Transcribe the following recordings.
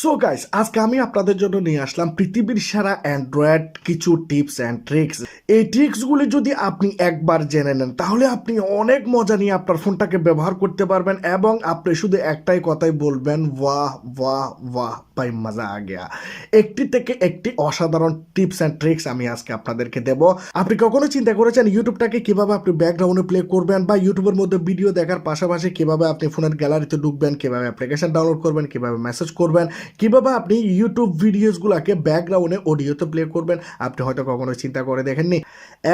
So guys, আজকে আমি আপনাদের জন্য নিয়ে আসলাম পৃথিবীর সেরা অ্যান্ড্রয়েড কিছু টিপস অ্যান্ড ট্রিক্স। এই ট্রিক্সগুলি যদি আপনি একবার জেনে নেন তাহলে আপনি অনেক মজা নিয়ে আপনার ফোনটাকে ব্যবহার করতে পারবেন এবং আপনি শুধু একটাই কথাই বলবেন, বাহ বাহ বাহ ভাই, মজা আ গেয়া। একটি থেকে একটি অসাধারণ টিপস অ্যান্ড ট্রিক্স আমি আজকে আপনাদেরকে দেব। আপনি কখনো চিন্তা করেছেন ইউটিউবটাকে কিভাবে আপনি ব্যাকগ্রাউন্ডে প্লে করবেন, বা ইউটিউবের মধ্যে ভিডিও দেখার পাশাপাশি কিভাবে আপনি ফোনের গ্যালারিতে ঢুকবেন, কিভাবে অ্যাপ্লিকেশন ডাউনলোড করবেন, কিভাবে মেসেজ করবেন, কিভাবে আপনি ইউটিউব ভিডিওসগুলোকে ব্যাকগ্রাউন্ডে অডিওতে প্লে করবেন? আপনি হয়তো কখনো চিন্তা করে দেখেননি।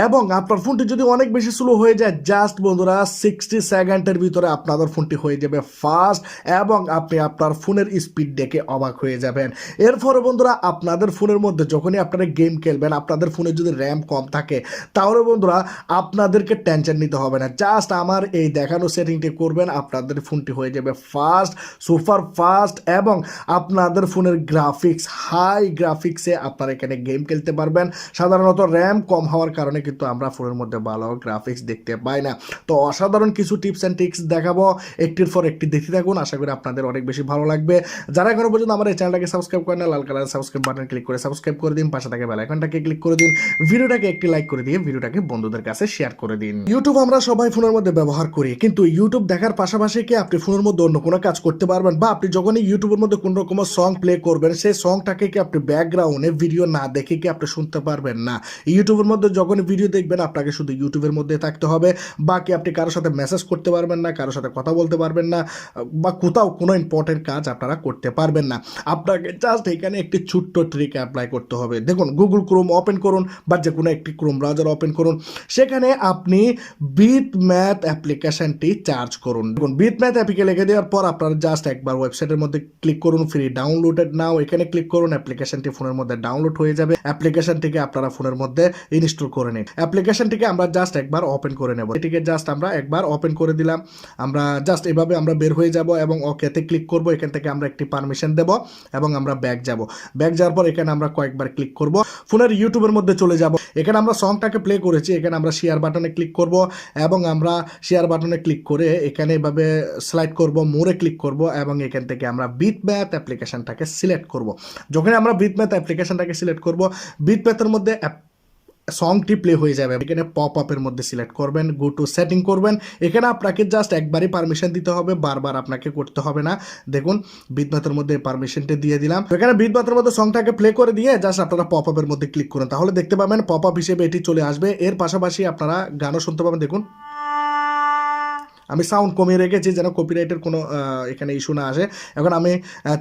এবং আপনার ফোনটি যদি অনেক বেশি স্লো হয়ে যায়, জাস্ট বন্ধুরা 60 সেকেন্ডের ভিতরে আপনাদের ফোনটি হয়ে যাবে ফাস্ট এবং আপনি আপনার ফোনের স্পিড দেখে অবাক হয়ে যাবেন। এরপরে বন্ধুরা, আপনাদের ফোনের মধ্যে যখনই আপনারা গেম খেলবেন, আপনাদের ফোনে যদি র্যাম কম থাকে তাহলে বন্ধুরা আপনাদেরকে টেনশন নিতে হবে না। জাস্ট আমার এই দেখানো সেটিংটি করবেন, আপনাদের ফোনটি হয়ে যাবে ফাস্ট, সুপার ফাস্ট, এবং আপনাদের ফোনের গ্রাফিক্স হাই গ্রাফিক্সে আপনারা এখানে গেম খেলতে পারবেন। সাধারণত র্যাম কম হওয়ার কারণে কিন্তু আমরা ফোনের মধ্যে ভালো গ্রাফিক্স দেখতে পাই না। তো অসাধারণ কিছু টিপস অ্যান্ড ট্রিক্স দেখাবো, একটির পর একটি দেখতে থাকুন। আশা করি আপনাদের অনেক বেশি ভালো লাগবে। যারা এখনো পর্যন্ত আমার এই চ্যানেলটাকে সাবস্ক্রাইব করেন না, লাল কালার সাবস্ক্রাইব বাটন ক্লিক করে সাবস্ক্রাইব করে দিন, পাশে থাকে বেল আইকনটাকে ক্লিক করে দিন, ভিডিওটাকে একটি লাইক করে দিয়ে ভিডিওটাকে বন্ধুদের কাছে শেয়ার করে দিন। ইউটিউব আমরা সবাই ফোনের মধ্যে ব্যবহার করি, কিন্তু ইউটিউব দেখার পাশাপাশি কি আপনি ফোনের মধ্যে অন্য কোনো কাজ করতে পারবেন? বা আপনি যখনই ইউটিউবের মধ্যে কোনো রকম সং প্লে করবেন, সেই সংটাকে কি আপনি ব্যাকগ্রাউন্ডে ভিডিও না দেখে কি আপনি শুনতে পারবেন না? ইউটিউবের মধ্যে যখনই ভিডিও দেখবেন আপনাকে শুধু ইউটিউবের মধ্যে থাকতে হবে। বাকি আপনি কারোর সাথে মেসেজ করতে পারবেন না, কারোর সাথে কথা বলতে পারবেন না, বা কোথাও কোনো ইম্পর্টেন্ট কাজ আপনারা করতে পারবেন না। আপনাকে জাস্ট এখানে একটি ছোট্ট ট্রিক অ্যাপ্লাই করতে হবে। দেখুন, গুগল ক্রোম ওপেন করুন বা যে কোনো একটি ক্রোম ব্রাউজার ওপেন করুন, সেখানে আপনি বিটম্যাথ অ্যাপ্লিকেশনটি চার্জ করুন। দেখুন, বিটম্যাথ অ্যাপকে লিখে দেওয়ার পর আপনারা জাস্ট একবার ওয়েবসাইটের মধ্যে ক্লিক করুন, ফ্রি ডাউনলোডেড নাও, এখানে ক্লিক করুন, অ্যাপ্লিকেশনটি ফোনের মধ্যে ডাউনলোড হয়ে যাবে। অ্যাপ্লিকেশনটিকে আপনারা ফোনের মধ্যে ইনস্টল করে নিন। অ্যাপ্লিকেশনটিকে আমরা জাস্ট একবার ওপেন করে নেব। এটিকে জাস্ট আমরা একবার ওপেন করে দিলাম। আমরা জাস্ট এভাবে আমরা বের হয়ে যাব এবং ওকেতে ক্লিক করব। এখান থেকে আমরা একটি পারমিশন দেব এবং আমরা ব্যাক যাব। ব্যাক যাওয়ার পর এখানে আমরা কয়েকবার ক্লিক করব, ফোনের ইউটিউবের মধ্যে চলে যাব। এখানে আমরা সংটাকে প্লে করেছি, এখানে আমরা শেয়ার বাটনে ক্লিক করব এবং আমরা শেয়ার বাটনে ক্লিক করে এখানে এভাবে স্লাইড করব, মোরে ক্লিক করব এবং এখান থেকে আমরা বিটম্যাথ অ্যাপ্লিকেশনটাকে সিলেক্ট করব। যখন আমরা বিটম্যাথ অ্যাপ্লিকেশনটাকে সিলেক্ট করব, বিটম্যাথের মধ্যে সংটি প্লে হয়ে যাবে। এখানে পপ আপের মধ্যে সিলেক্ট করবেন, গো টু সেটিং করবেন। এখানে আপনাকে জাস্ট একবারই পারমিশন দিতে হবে, বারবার আপনাকে করতে হবে না। দেখুন, বিটম্যাথের মধ্যে পারমিশনটি দিয়ে দিলাম। এখানে বিটম্যাথের মধ্যে সংটাকে প্লে করে দিয়ে জাস্ট আপনারা পপ আপের মধ্যে ক্লিক করুন, তাহলে দেখতে পাবেন পপ আপ হিসেবে এটি চলে আসবে। এর পাশাপাশি আপনারা গানও শুনতে পাবেন। দেখুন, আমি সাউন্ড কমিয়ে রেখেছি যেন কপিরাইটের কোনো এখানে ইস্যু না আসে। এখন আমি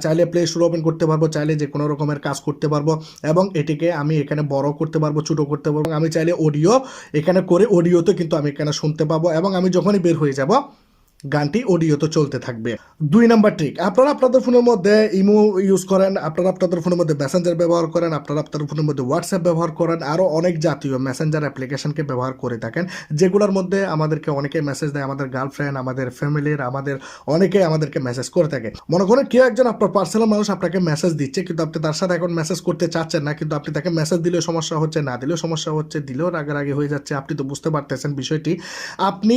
চাইলে প্লে স্টোর ওপেন করতে পারবো, চাইলে যে কোনো রকমের কাজ করতে পারবো এবং এটিকে আমি এখানে বড় করতে পারবো, ছোটো করতে পারবো। আমি চাইলে অডিও এখানে করে অডিওতে কিন্তু আমি এখানে শুনতে পাবো এবং আমি যখনই বের হয়ে যাব গানটি অডিওতে চলতে থাকবে। 2 নাম্বার ট্রিক, আপনারা আপনাদের ফোনের মধ্যে ইমো ইউজ করেন, আপনারা আপনাদের ফোনের মধ্যে মেসেঞ্জার ব্যবহার করেন, আপনারা আপনাদের ফোনের মধ্যে হোয়াটসঅ্যাপ ব্যবহার করেন, আরও অনেক জাতীয় মেসেঞ্জার অ্যাপ্লিকেশনকে ব্যবহার করে থাকেন, যেগুলোর মধ্যে আমাদেরকে অনেকে মেসেজ দেয়, আমাদের গার্লফ্রেন্ড, আমাদের ফ্যামিলির, আমাদের অনেকে আমাদেরকে মেসেজ করে থাকে। মনে করেন কেউ একজন আপনার পার্সোনাল মানুষ আপনাকে মেসেজ দিচ্ছে, কিন্তু আপনি তার সাথে এখন মেসেজ করতে চাচ্ছেন না, কিন্তু আপনি তাকে মেসেজ দিলেও সমস্যা হচ্ছে, না দিলেও সমস্যা হচ্ছে, দিলেও রাগারাগি হয়ে যাচ্ছে। আপনি তো বুঝতে পারতেছেন বিষয়টি। আপনি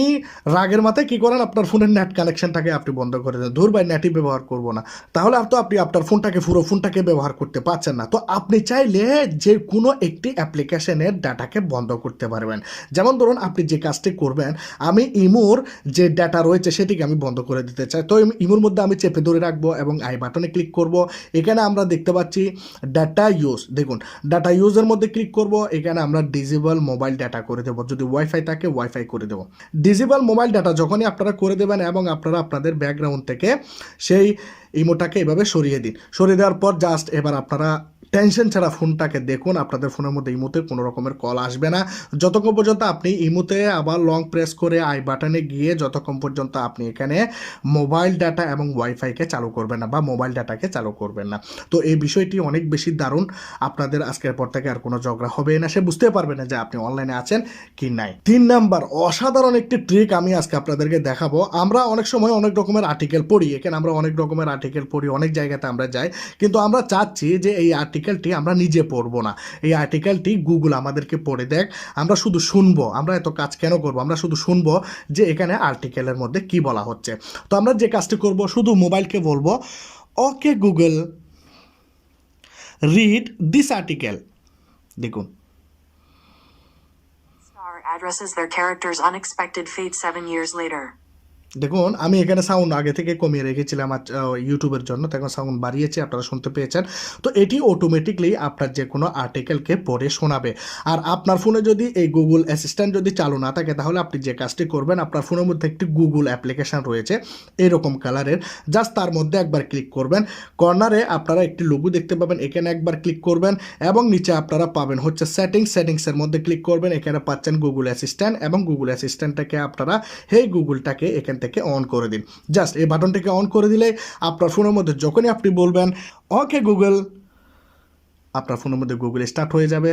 রাগের মাথায় কী করেন, আপনার ফোনের নেট কানেকশনটাকে আপনি বন্ধ করে দেন, ধুর ভাই নেটই ব্যবহার করবো না। তাহলে আর তো আপনি আপনার ফোনটাকে পুরো ফোনটাকে ব্যবহার করতে পারছেন না। তো আপনি চাইলে যে কোনো একটি অ্যাপ্লিকেশনের ডাটাকে বন্ধ করতে পারবেন। যেমন ধরুন, আপনি যে কাজটি করবেন, আমি ইমোর যে ডাটা রয়েছে সেটিকে আমি বন্ধ করে দিতে চাই। তো ইমোর মধ্যে আমি চেপে ধরে রাখবো এবং আই বাটনে ক্লিক করব। এখানে আমরা দেখতে পাচ্ছি ডাটা ইউজ। দেখুন, ডাটা ইউজের মধ্যে ক্লিক করব, এখানে আমরা ডিজেবল মোবাইল ডাটা করে দেবো। যদি ওয়াইফাই থাকে ওয়াইফাই করে দেবো। ডিজেবল মোবাইল ডাটা যখনই আপনারা করে দেবেন এবং আপনারা আপনাদের ব্যাকগ্রাউন্ড থেকে সেই ইমোটাকে এভাবে সরিয়ে দিন। সরিয়ে দেওয়ার পর জাস্ট এবার আপনারা টেনশন ছাড়া ফোনটাকে দেখুন, আপনাদের ফোনের মধ্যে ইমোতে কোনো রকমের কল আসবে না যতক্ষণ পর্যন্ত আপনি ইমোতে আবার লং প্রেস করে আই বাটনে গিয়ে যতক্ষণ পর্যন্ত আপনি এখানে মোবাইল ডাটা এবং ওয়াইফাইকে চালু করবেন না বা মোবাইল ডাটাকে চালু করবেন না। তো এই বিষয়টি অনেক বেশি দারুণ। আপনাদের আজকের পর থেকে আর কোনো ঝগড়া হবে না, সে বুঝতে পারবে না যে আপনি অনলাইনে আছেন কি নাই। 3 নাম্বার অসাধারণ একটি ট্রিক আমি আজকে আপনাদেরকে দেখাবো। আমরা অনেক সময় অনেক রকমের আর্টিকেল পড়ি, এখানে আমরা অনেক রকমের আর্টিকেল পড়ি, অনেক জায়গাতে আমরা যাই, কিন্তু আমরা চাচ্ছি যে এই আর্টিকেলটি আমরা নিজে পড়বো না, এই আর্টিকেলটি গুগল আমাদেরকে পড়ে দেখ। আমরা শুধু শুনবো, আমরা এত কাজ কেন করবো, আমরা শুধু শুনবো যে এখানে আর্টিকেলের মধ্যে কি বলা হচ্ছে। তো আমরা যে কাজটি করব, শুধু মোবাইলকে বলবো, okay Google read this article. দেখুন Star addresses their character's unexpected fate 7 years later. দেখুন আমি এখানে সাউন্ড আগে থেকে কমিয়ে রেখেছিলাম ইউটিউবের জন্য, তো এখন সাউন্ড বাড়িয়েছি, আপনারা শুনতে পেয়েছেন। তো এটি অটোমেটিকলি আপনার যে কোনো আর্টিকেলকে পড়ে শোনাবে। আর আপনার ফোনে যদি এই গুগল অ্যাসিস্ট্যান্ট যদি চালু না থাকে, তাহলে আপনি যে কাজটি করবেন, আপনার ফোনের মধ্যে একটি গুগল অ্যাপ্লিকেশান রয়েছে এরকম কালারের, জাস্ট তার মধ্যে একবার ক্লিক করবেন। কর্নারে আপনারা একটি লোগো দেখতে পাবেন, এখানে একবার ক্লিক করবেন এবং নিচে আপনারা পাবেন হচ্ছে সেটিংসের মধ্যে ক্লিক করবেন। এখানে পাচ্ছেন গুগল অ্যাসিস্ট্যান্ট এবং গুগল অ্যাসিস্ট্যান্টটাকে আপনারা হেই গুগলটাকে এখান থেকে অন করে দিন। জাস্ট এই বাটনটাকে অন করে দিলে আপনার ফোনের মধ্যে যখনই আপনি বলবেন ওকে গুগল, আপনার ফোনের মধ্যে গুগল স্টার্ট হয়ে যাবে।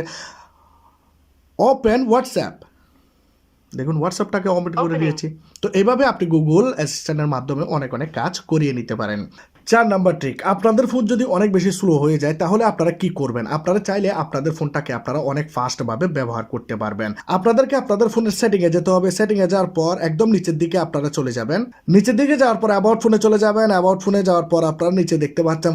ওপেন হোয়াটসঅ্যাপ, দেখুন হোয়াটসঅ্যাপটাকে অন করে দিয়েছি। তো এইভাবে আপনি গুগল অ্যাসিস্ট্যান্টের মাধ্যমে অনেক কাজ করিয়ে নিতে পারেন। 4 নাম্বার ট্রিক, আপনাদের ফোন যদি অনেক বেশি স্লো হয়ে যায় তাহলে আপনারা কি করবেন? আপনারা চাইলে আপনাদের ফোনটাকে আপনারা অনেক ফাস্টভাবে ব্যবহার করতে পারবেন। আপনাদেরকে আপনাদের ফোনের সেটিংয়ে যেতে হবে। সেটিংয়ে যাওয়ার পর একদম নিচের দিকে আপনারা চলে যাবেন। নিচের দিকে যাওয়ার পর অ্যাবাউট ফোনে চলে যাবেন। অ্যাবাউট ফোনে যাওয়ার পর আপনারা নিচে দেখতে পাচ্ছেন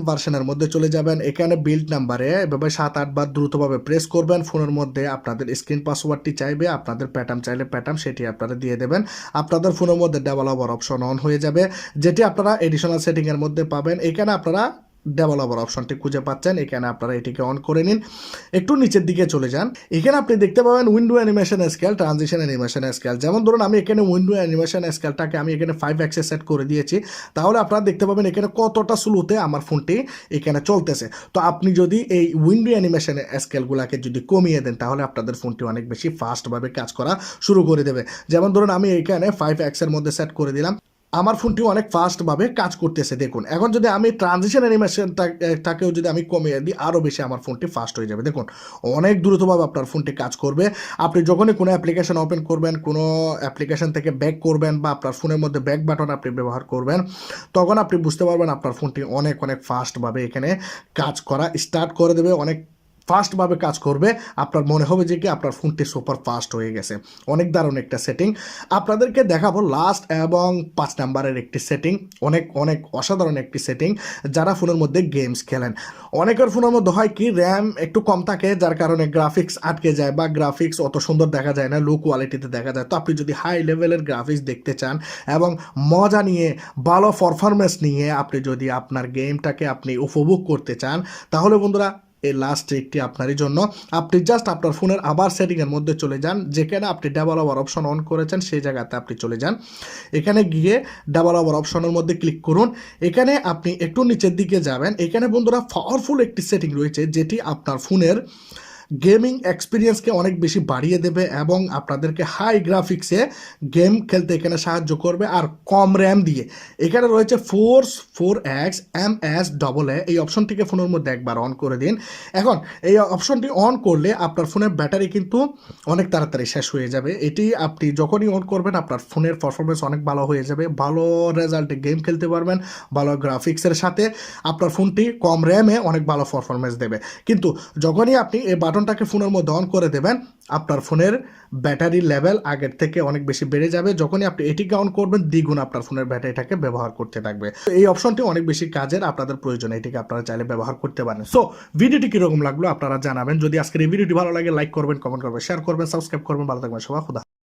ভার্সনের মধ্যে চলে যাবেন। এখানে বিল্ড নাম্বারে এভাবে 7-8 বার দ্রুতভাবে প্রেস করবেন। ফোনের মধ্যে আপনাদের স্ক্রিন পাসওয়ার্ডটি চাইবে, আপনাদের প্যাটার্ন চাইলে প্যাটার্ন সেটি আপনারা দিয়ে দেবেন। আপনাদের ফোনের মধ্যে ডেভেলপার অপশন অন হয়ে যাবে, যেটি আপনারা এডিশনাল সেটিংয়ের মধ্যে পাবেন। এখানে আপনারা ডেভেলপার অপশনটি খুঁজে পাচ্ছেন, এখানে আপনারা এটিকে অন করে নিন। একটু নিচের দিকে চলে যান, এখানে আপনি দেখতে পাবেন window animation scale, transition animation scale. যেমন ধরুন আমি এখানে উইন্ডো অ্যানিমেশন স্কেলটাকে আমি এখানে 5x সেট করে দিয়েছি, তাহলে আপনারা দেখতে পাবেন এখানে কতটা স্লোতে আমার ফোনটি এখানে চলতেছে। তো আপনি যদি এই উইন্ডো অ্যানিমেশন স্কেলগুলোকে যদি কমিয়ে দেন, তাহলে আপনাদের ফোনটি অনেক বেশি ফাস্টভাবে কাজ করা শুরু করে দেবে। যেমন ধরুন আমি এখানে 5x এর মধ্যে সেট করে দিলাম, আমার ফোনটি অনেক ফাস্টভাবে কাজ করতেছে। দেখুন এখন যদি আমি ট্রানজিশন অ্যানিমেশনটাকেও যদি আমি কমিয়ে দিই, আরও বেশি আমার ফোনটি ফাস্ট হয়ে যাবে। দেখুন অনেক দ্রুতভাবে আপনার ফোনটি কাজ করবে। আপনি যখনই কোনো অ্যাপ্লিকেশন ওপেন করবেন, কোনো অ্যাপ্লিকেশন থেকে ব্যাক করবেন বা আপনার ফোনের মধ্যে ব্যাক বাটন আপনি ব্যবহার করবেন, তখন আপনি বুঝতে পারবেন আপনার ফোনটি অনেক ফাস্টভাবে এখানে কাজ করা স্টার্ট করে দেবে, অনেক ফাস্টভাবে কাজ করবে। আপনার মনে হবে যে কি আপনার ফোনটি সুপার ফাস্ট হয়ে গেছে। অনেক দারুণ একটা সেটিং আপনাদেরকে দেখাবো লাস্ট এবং 5 নাম্বারের একটি সেটিং, অনেক অসাধারণ একটি সেটিং। যারা ফোনের মধ্যে গেমস খেলেন, অনেকের ফোনের মধ্যে হয় কি র্যাম একটু কম থাকে, যার কারণে গ্রাফিক্স আটকে যায় বা গ্রাফিক্স অত সুন্দর দেখা যায় না, লো কোয়ালিটিতে দেখা যায়। তো আপনি যদি হাই লেভেলের গ্রাফিক্স দেখতে চান এবং মজা নিয়ে ভালো পারফরমেন্স নিয়ে আপনি যদি আপনার গেমটাকে আপনি উপভোগ করতে চান, তাহলে বন্ধুরা এই লাস্ট ট্রিকটি আপনারই জন্য। আপনি জাস্ট আপনার ফোনের আবার সেটিংয়ের মধ্যে চলে যান, যেখানে আপনি ডেভেলপার অপশন অন করেছেন সেই জায়গাতে আপনি চলে যান। এখানে গিয়ে ডেভেলপার অপশনের মধ্যে ক্লিক করুন। এখানে আপনি একটু নিচের দিকে যাবেন, এখানে বন্ধুরা পাওয়ারফুল একটি সেটিং রয়েছে, যেটি আপনার ফোনের গেমিং এক্সপিরিয়েন্সকে অনেক বেশি বাড়িয়ে দেবে এবং আপনাদেরকে হাই গ্রাফিক্সে গেম খেলতে এখানে সাহায্য করবে। আর কম র্যাম দিয়ে এখানে রয়েছে ফোর্স 4x MS AA, এই অপশনটিকে ফোনের মধ্যে একবার অন করে দিন। এখন এই অপশনটি অন করলে আপনার ফোনের ব্যাটারি কিন্তু অনেক তাড়াতাড়ি শেষ হয়ে যাবে। এটি আপনি যখনই অন করবেন আপনার ফোনের পারফরমেন্স অনেক ভালো হয়ে যাবে, ভালো রেজাল্টে গেম খেলতে পারবেন ভালো গ্রাফিক্সের সাথে। আপনার ফোনটি কম র্যামে অনেক ভালো পারফরমেন্স দেবে। কিন্তু যখনই আপনি এই বাটনটাকে ফোনের মধ্যে অন করে দেবেন, আপনার ফোনের ব্যাটারি লেভেল আগের থেকে অনেক বেশি বেড়ে যাবে। যখনই আপনি এটিকে অন করবেন, দ্বিগুণ আপনার ফোনের ব্যাটারিটাকে ব্যবহার করতে থাকবে। এই অপশনটি অনেক বেশি কাজের, আপনাদের প্রয়োজন, এটিকে আপনারা চাইলে ব্যবহার করতে পারেন। সো ভিডিওটি কিরকম লাগলো আপনারা জানাবেন। যদি আজকের এই ভিডিওটি ভালো লাগে লাইক করবেন, কমেন্ট করবেন, শেয়ার করবেন, সাবস্ক্রাইব করবেন। ভালো থাকবেন সবাই, খুদা।